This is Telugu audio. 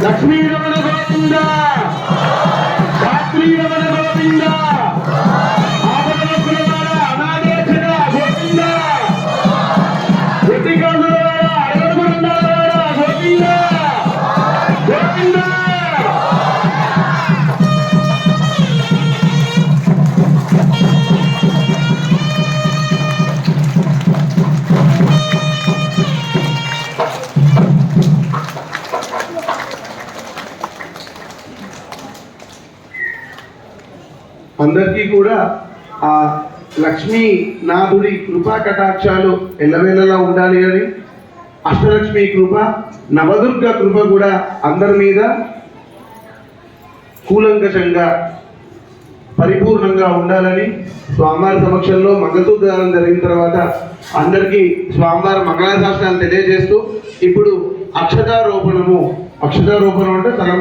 లక్ష్మీ రమణ గోవింద, శాస్త్రీ రమణ గోవింద, ఆపదలకులవాడ అనాథేశ్వర గోవింద, వెట్టికాంతులవాడ అడగడుగుండాలవాడ గోవింద గోవింద. అందరికీ కూడా ఆ లక్ష్మీ నాథుడి కృపా కటాక్షాలు ఎల్లవేళలా ఉండాలి అని, అష్టలక్ష్మి కృప, నవదుర్గ కృప కూడా అందరి మీద కూలంకషంగా పరిపూర్ణంగా ఉండాలని స్వామివారి సమక్షంలో మంగళసూత్రధారణ జరిగిన తర్వాత అందరికీ స్వామివారి మంగళాశాసనాలు తెలియజేస్తూ ఇప్పుడు అక్షతారోపణం అంటే తలం